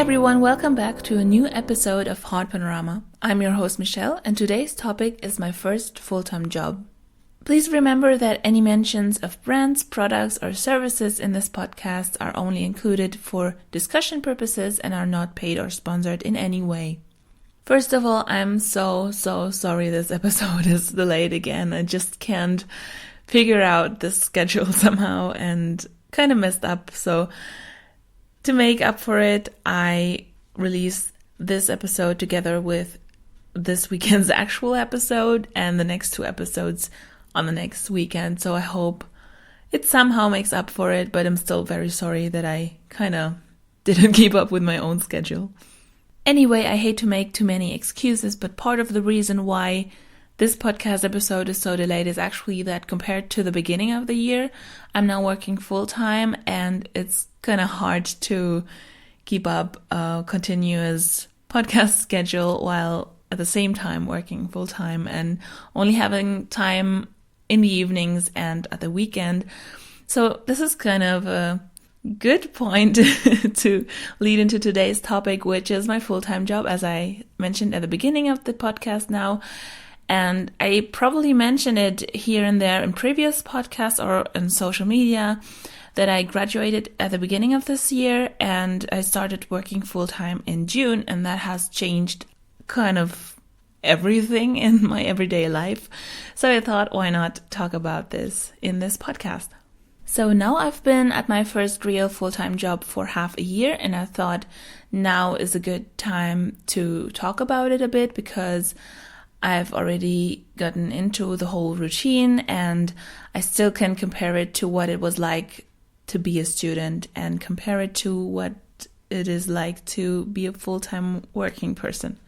everyone, welcome back to a new episode of heartpanorama. I'm your host Michelle, and today's topic is my first full-time job. Please remember that any mentions of brands, products, or services in this podcast are only included for discussion purposes and are not paid or sponsored in any way. First of all, I'm so sorry this episode is delayed again. I just can't figure out the schedule somehow and kind of messed up. So to make up for it, I released this episode together with this weekend's actual episode and the next two episodes on the next weekend. So I hope it somehow makes up for it, but I'm still very sorry that I kind of didn't keep up with my own schedule. Anyway, I hate to make too many excuses, but part of the reason why this podcast episode is so delayed is actually that compared to the beginning of the year, I'm now working full-time and it's kind of hard to keep up a continuous podcast schedule while at the same time working full-time and only having time in the evenings and at the weekend. So this is kind of a good point to lead into today's topic, which is my full-time job, as I mentioned at the beginning of the podcast now. And I probably mentioned it here and there in previous podcasts or in social media that I graduated at the beginning of this year and I started working full-time in June, and that has changed kind of everything in my everyday life. So I thought, why not talk about this in this podcast? So now I've been at my first real full-time job for half a year, and I thought now is a good time to talk about it a bit because I've already gotten into the whole routine and I still can compare it to what it was like to be a student and compare it to what it is like to be a full-time working person.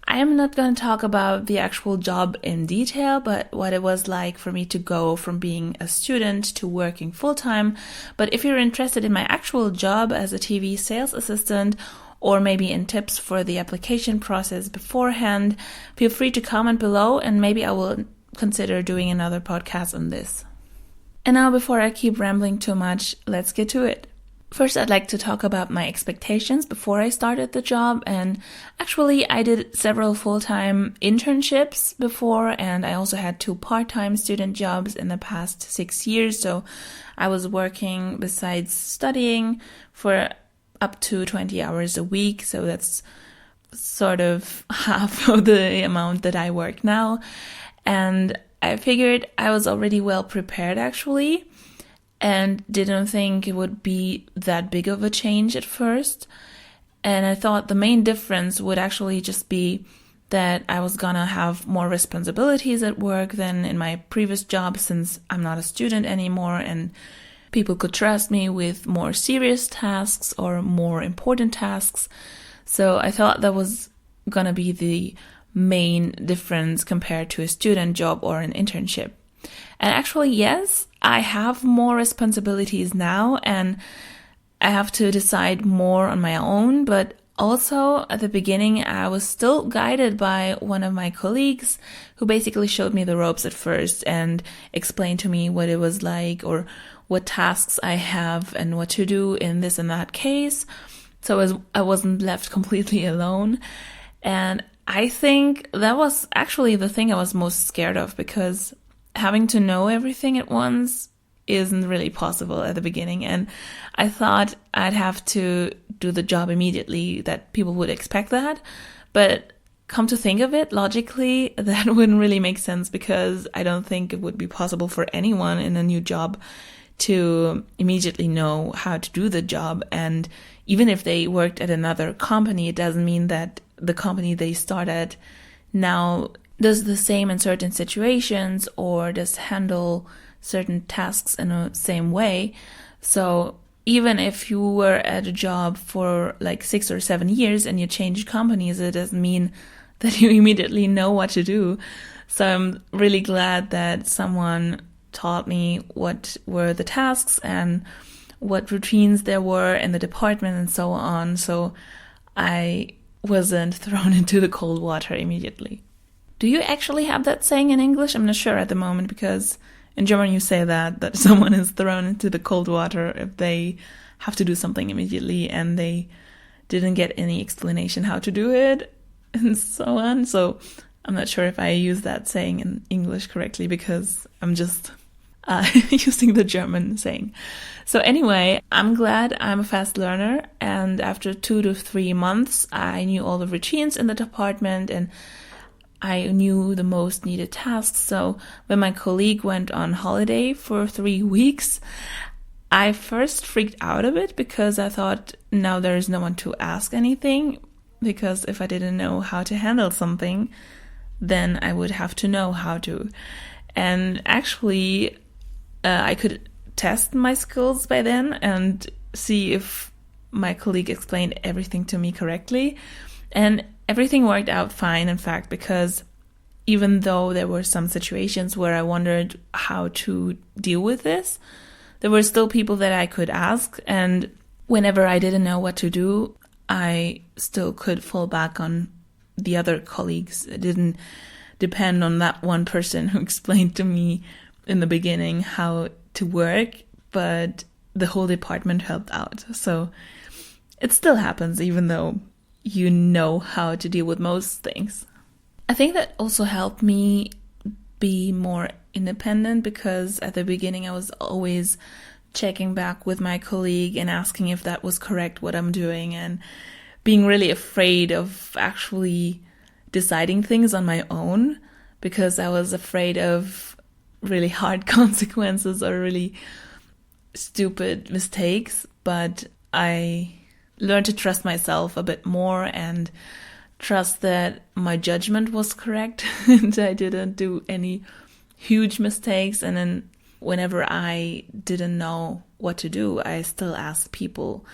I am not going to talk about the actual job in detail, but what it was like for me to go from being a student to working full-time. But if you're interested in my actual job as a TV sales assistant, or maybe in tips for the application process beforehand, feel free to comment below and maybe I will consider doing another podcast on this. And now, before I keep rambling too much, let's get to it. First, I'd like to talk about my expectations before I started the job. And actually, I did several full-time internships before, and I also had 2 part-time student jobs in the past 6 years. So I was working besides studying for up to 20 hours a week. So that's sort of half of the amount that I work now. And I figured I was already well prepared actually, and didn't think it would be that big of a change at first. And I thought the main difference would actually just be that I was gonna have more responsibilities at work than in my previous job, since I'm not a student anymore and people could trust me with more serious tasks or more important tasks. So I thought that was gonna be the main difference compared to a student job or an internship. And actually, yes, I have more responsibilities now and I have to decide more on my own, but also at the beginning I was still guided by one of my colleagues who basically showed me the ropes at first and explained to me what it was like or what tasks I have and what to do in this and that case. So I wasn't left completely alone. And I think that was actually the thing I was most scared of, because having to know everything at once isn't really possible at the beginning. And I thought I'd have to do the job immediately, that people would expect that. But come to think of it, logically, that wouldn't really make sense, because I don't think it would be possible for anyone in a new job to immediately know how to do the job. And even if they worked at another company, it doesn't mean that the company they start at now does the same in certain situations or does handle certain tasks in the same way. So even if you were at a job for like 6 or 7 years and you change companies, it doesn't mean that you immediately know what to do. So I'm really glad that someone taught me what were the tasks and what routines there were in the department and so on. So I wasn't thrown into the cold water immediately. Do you actually have that saying in English? I'm not sure at the moment, because in German you say that someone is thrown into the cold water if they have to do something immediately and they didn't get any explanation how to do it and so on. So I'm not sure if I use that saying in English correctly because I'm just using the German saying. So anyway, I'm glad I'm a fast learner, and after 2 to 3 months, I knew all the routines in the department and I knew the most needed tasks. So when my colleague went on holiday for 3 weeks, I first freaked out a bit because I thought now there is no one to ask anything, because if I didn't know how to handle something, then I would have to know how to. And actually, I could test my skills by then and see if my colleague explained everything to me correctly. And everything worked out fine, in fact, because even though there were some situations where I wondered how to deal with this, there were still people that I could ask. And whenever I didn't know what to do, I still could fall back on the other colleagues. It didn't depend on that one person who explained to me in the beginning how to work, but the whole department helped out. So it still happens, even though you know how to deal with most things. I think that also helped me be more independent, because at the beginning I was always checking back with my colleague and asking if that was correct, what I'm doing, and being really afraid of actually deciding things on my own, because I was afraid of really hard consequences or really stupid mistakes. But I learned to trust myself a bit more and trust that my judgment was correct and I didn't do any huge mistakes. And then whenever I didn't know what to do, I still asked people.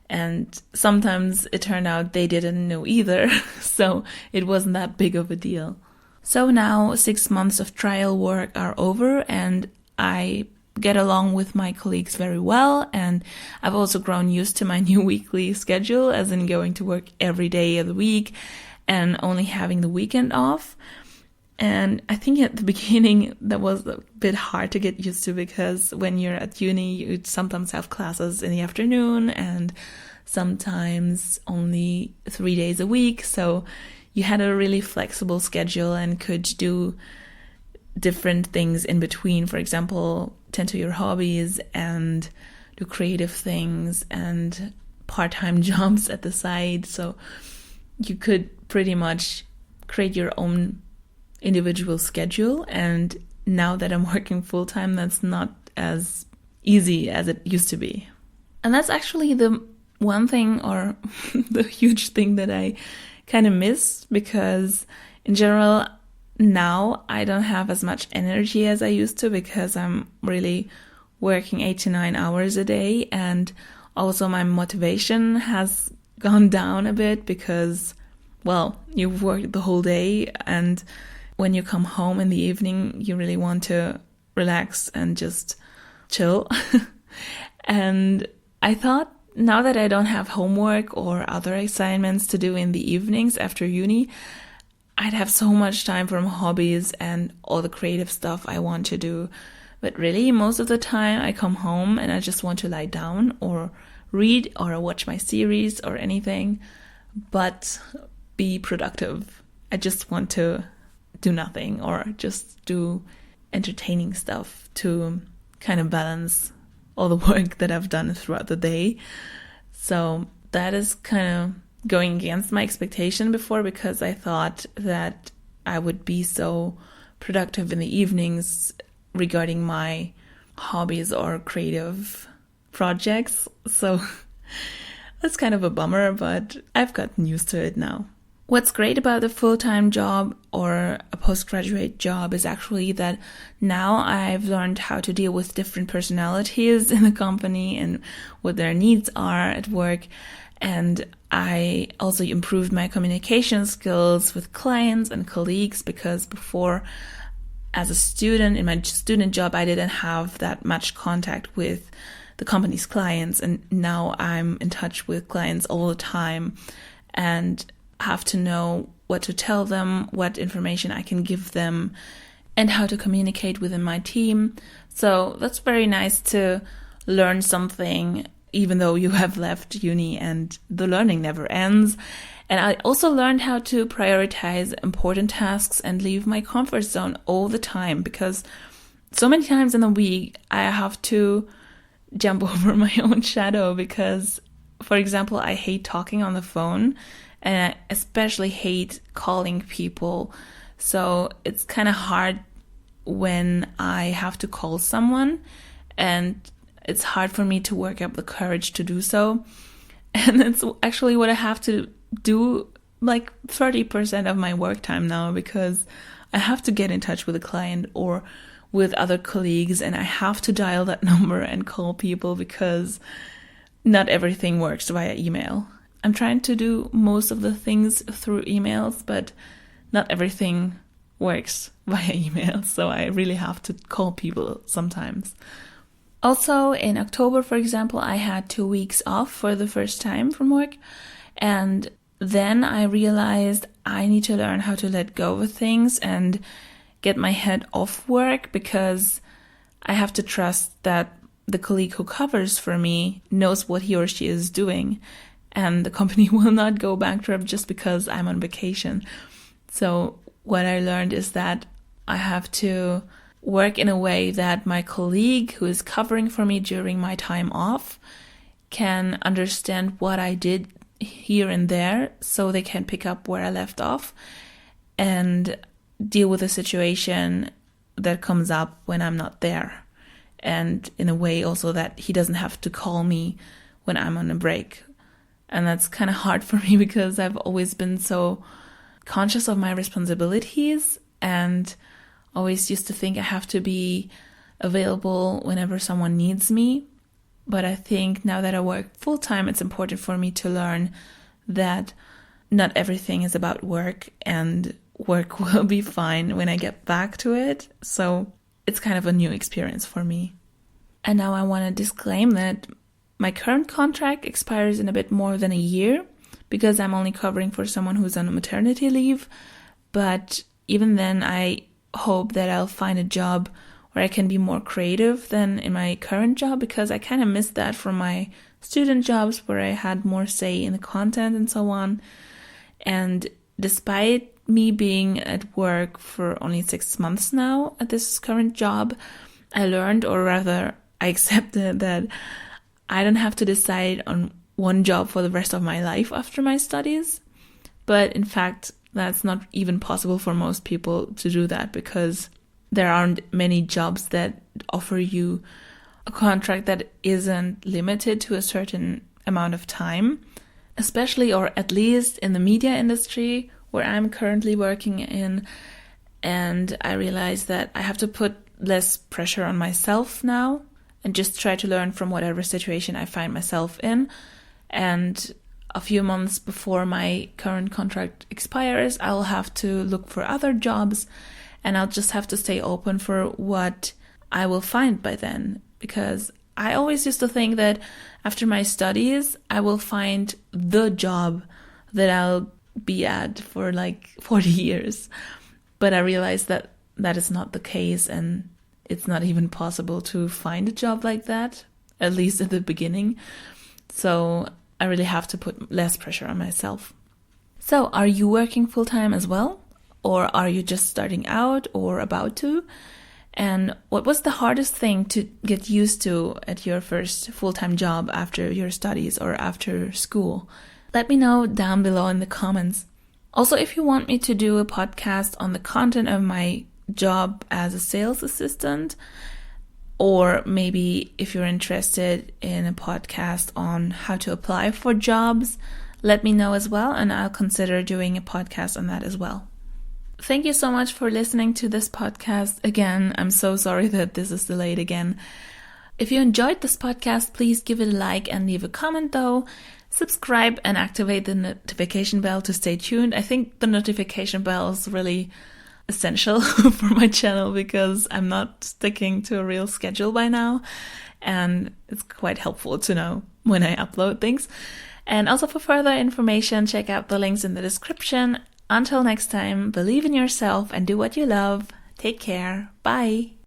And sometimes it turned out they didn't know either, so it wasn't that big of a deal. So now 6 months of trial work are over, and I get along with my colleagues very well, and I've also grown used to my new weekly schedule, as in going to work every day of the week and only having the weekend off. And I think at the beginning that was a bit hard to get used to, because when you're at uni, you sometimes have classes in the afternoon and sometimes only 3 days a week. So you had a really flexible schedule and could do different things in between. For example, tend to your hobbies and do creative things and part-time jobs at the side. So you could pretty much create your own individual schedule. And now that I'm working full-time, that's not as easy as it used to be. And that's actually the one thing, or the huge thing, that I kind of miss, because in general now I don't have as much energy as I used to, because I'm really working 8 to 9 hours a day, and also my motivation has gone down a bit because, well, you've worked the whole day, and when you come home in the evening, you really want to relax and just chill. And I thought, now that I don't have homework or other assignments to do in the evenings after uni, I'd have so much time for my hobbies and all the creative stuff I want to do. But really, most of the time I come home and I just want to lie down or read or watch my series or anything, but be productive. I just want to do nothing or just do entertaining stuff to kind of balance all the work that I've done throughout the day. So that is kind of going against my expectation before, because I thought that I would be so productive in the evenings regarding my hobbies or creative projects. So that's kind of a bummer, but I've gotten used to it now. What's great about a full-time job or a postgraduate job is actually that now I've learned how to deal with different personalities in the company and what their needs are at work. And I also improved my communication skills with clients and colleagues, because before, as a student, in my student job, I didn't have that much contact with the company's clients. And now I'm in touch with clients all the time and have to know what to tell them, what information I can give them, and how to communicate within my team. So that's very nice to learn something even though you have left uni and the learning never ends. And I also learned how to prioritize important tasks and leave my comfort zone all the time, because so many times in a week I have to jump over my own shadow because, for example, I hate talking on the phone and I especially hate calling people. So it's kind of hard when I have to call someone, and it's hard for me to work up the courage to do so. And it's actually what I have to do like 30% of my work time now, because I have to get in touch with a client or with other colleagues, and I have to dial that number and call people because not everything works via email. I'm trying to do most of the things through emails, but not everything works via email, so I really have to call people sometimes. Also, in October, for example, I had 2 weeks off for the first time from work, and then I realized I need to learn how to let go of things and get my head off work, because I have to trust that the colleague who covers for me knows what he or she is doing, and the company will not go bankrupt just because I'm on vacation. So what I learned is that I have to work in a way that my colleague who is covering for me during my time off can understand what I did here and there, so they can pick up where I left off and deal with a situation that comes up when I'm not there. And in a way also that he doesn't have to call me when I'm on a break. And that's kind of hard for me because I've always been so conscious of my responsibilities and always used to think I have to be available whenever someone needs me. But I think now that I work full time, it's important for me to learn that not everything is about work, and work will be fine when I get back to it. So it's kind of a new experience for me. And now I want to disclaim that my current contract expires in a bit more than a year, because I'm only covering for someone who's on a maternity leave. But even then, I hope that I'll find a job where I can be more creative than in my current job, because I kind of missed that from my student jobs where I had more say in the content and so on. And despite me being at work for only 6 months now at this current job, I learned, or rather I accepted, that I don't have to decide on one job for the rest of my life after my studies. But in fact, that's not even possible for most people to do that, because there aren't many jobs that offer you a contract that isn't limited to a certain amount of time, especially, or at least in the media industry where I'm currently working in. And I realized that I have to put less pressure on myself now and just try to learn from whatever situation I find myself in. And a few months before my current contract expires, I'll have to look for other jobs, and I'll just have to stay open for what I will find by then. Because I always used to think that after my studies, I will find the job that I'll be at for like 40 years. But I realized that that is not the case, and it's not even possible to find a job like that, at least at the beginning. So I really have to put less pressure on myself. So are you working full-time as well? Or are you just starting out or about to? And what was the hardest thing to get used to at your first full-time job after your studies or after school? Let me know down below in the comments. Also, if you want me to do a podcast on the content of my job as a sales assistant, or maybe if you're interested in a podcast on how to apply for jobs, let me know as well, and I'll consider doing a podcast on that as well. Thank you so much for listening to this podcast. Again, I'm so sorry that this is delayed again. If you enjoyed this podcast, please give it a like and leave a comment though. Subscribe and activate the notification bell to stay tuned. I think the notification bell is really essential for my channel because I'm not sticking to a real schedule by now, and it's quite helpful to know when I upload things. And also for further information, check out the links in the description. Until next time, believe in yourself and do what you love. Take care. Bye.